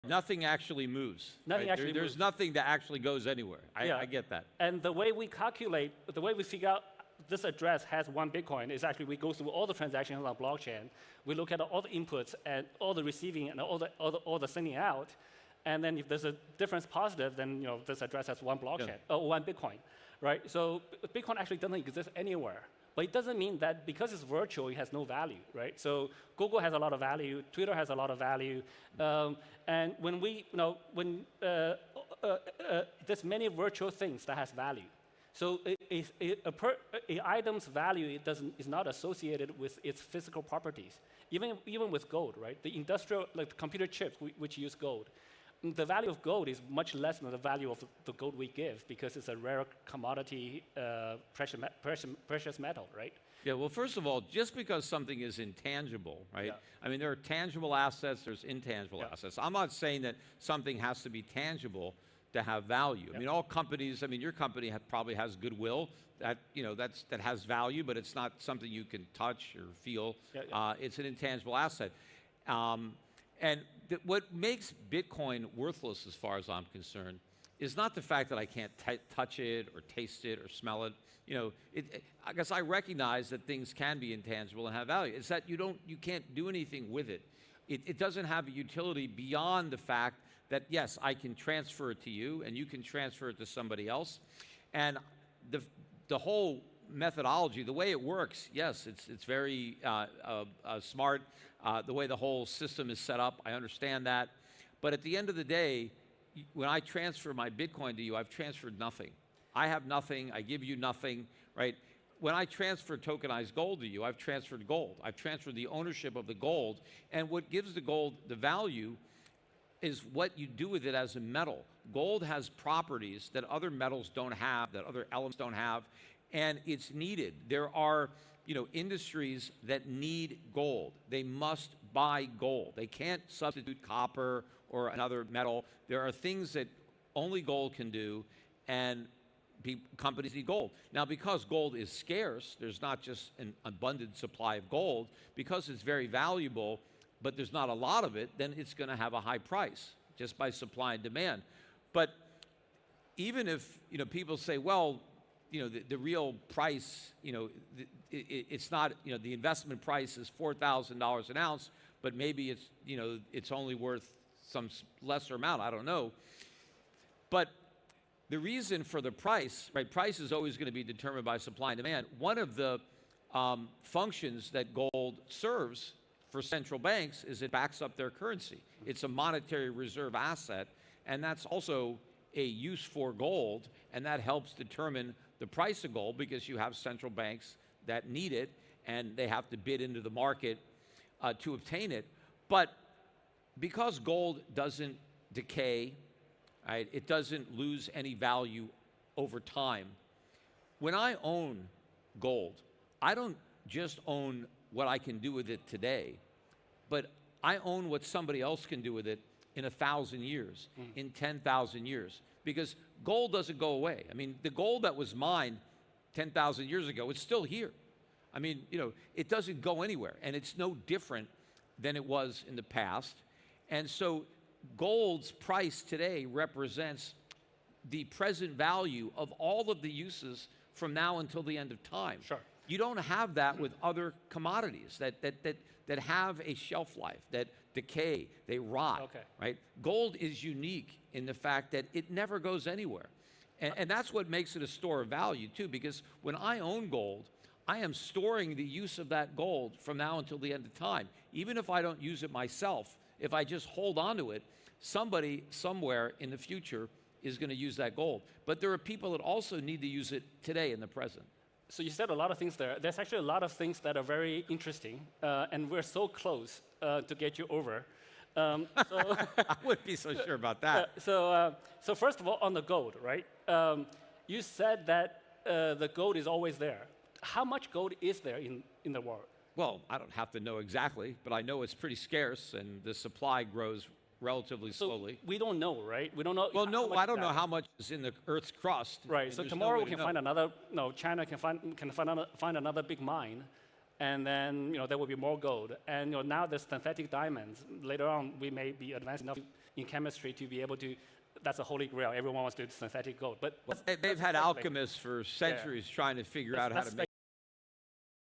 Nothing actually moves. Nothing right? actually There's moves. nothing that actually goes anywhere. I get that. And the way we calculate, the way we figure out this address has one Bitcoin is actually we go through all the transactions on blockchain. We look at all the inputs and all the receiving and all the sending out. And then if there's a difference positive, then this address has one blockchain, or one Bitcoin, right? So Bitcoin actually doesn't exist anywhere. But it doesn't mean that because it's virtual, it has no value, right? So Google has a lot of value, Twitter has a lot of value, and when there's many virtual things that has value. So an item's value is not associated with its physical properties. Even with gold, right? The industrial, like the computer chips, which use gold, the value of gold is much less than the value of the gold we give because it's a rare commodity, precious metal, right? Yeah, well, first of all, just because something is intangible, right? Yeah. I mean, there are tangible assets, there's intangible assets. I'm not saying that something has to be tangible to have value. I mean, all companies, I mean, your company probably has goodwill that, that has value, but it's not something you can touch or feel. It's an intangible asset. And what makes Bitcoin worthless, as far as I'm concerned, is not the fact that I can't touch it or taste it or smell it. I guess I recognize that things can be intangible and have value. It's that you can't do anything with it. It doesn't have a utility beyond the fact that, yes, I can transfer it to you and you can transfer it to somebody else. And the whole methodology, the way it works, yes, it's very smart. The way the whole system is set up, I understand that. But at the end of the day, when I transfer my Bitcoin to you, I've transferred nothing. I have nothing, I give you nothing, right? When I transfer tokenized gold to you, I've transferred gold. I've transferred the ownership of the gold, and what gives the gold the value is what you do with it as a metal. Gold has properties that other metals don't have, that other elements don't have, and it's needed. There are industries that need gold. They must buy gold. They can't substitute copper or another metal. There are things that only gold can do, and companies need gold. Now, because gold is scarce, there's not just an abundant supply of gold. Because it's very valuable, but there's not a lot of it, then it's going to have a high price just by supply and demand. But even if people say, well, the real price, it's not, the investment price is $4,000 an ounce, but maybe it's only worth some lesser amount, I don't know. But the reason for the price, right, price is always going to be determined by supply and demand. One of the functions that gold serves for central banks is it backs up their currency. It's a monetary reserve asset, and that's also a use for gold, and that helps determine the price of gold because you have central banks that need it, and they have to bid into the market to obtain it. But because gold doesn't decay, right, it doesn't lose any value over time. When I own gold, I don't just own what I can do with it today, but I own what somebody else can do with it in 1,000 years, in 10,000 years, because gold doesn't go away. I mean, the gold that was mined 10,000 years ago, it's still here. I mean, it doesn't go anywhere, and it's no different than it was in the past. And so gold's price today represents the present value of all of the uses from now until the end of time. Sure. You don't have that with other commodities that have a shelf life, that decay, they rot, right? Gold is unique in the fact that it never goes anywhere. And that's what makes it a store of value too, because when I own gold, I am storing the use of that gold from now until the end of time. Even if I don't use it myself, if I just hold on to it, somebody somewhere in the future is going to use that gold. But there are people that also need to use it today in the present. So you said a lot of things there. There's actually a lot of things that are very interesting, and we're so close to get you over. I wouldn't be so sure about that. So first of all, on the gold, right? You said that the gold is always there. How much gold is there in the world? Well, I don't have to know exactly, but I know it's pretty scarce, and the supply grows relatively slowly. We don't know, right? We don't know. Well, no, I don't know how much is in the Earth's crust. Right. So tomorrow we can find another. No, China can find another big mine, and then there will be more gold. And now there's synthetic diamonds. Later on, we may be advanced enough in chemistry to be able to. That's a holy grail. Everyone wants to do synthetic gold, but they've had alchemists for centuries trying to figure out how to make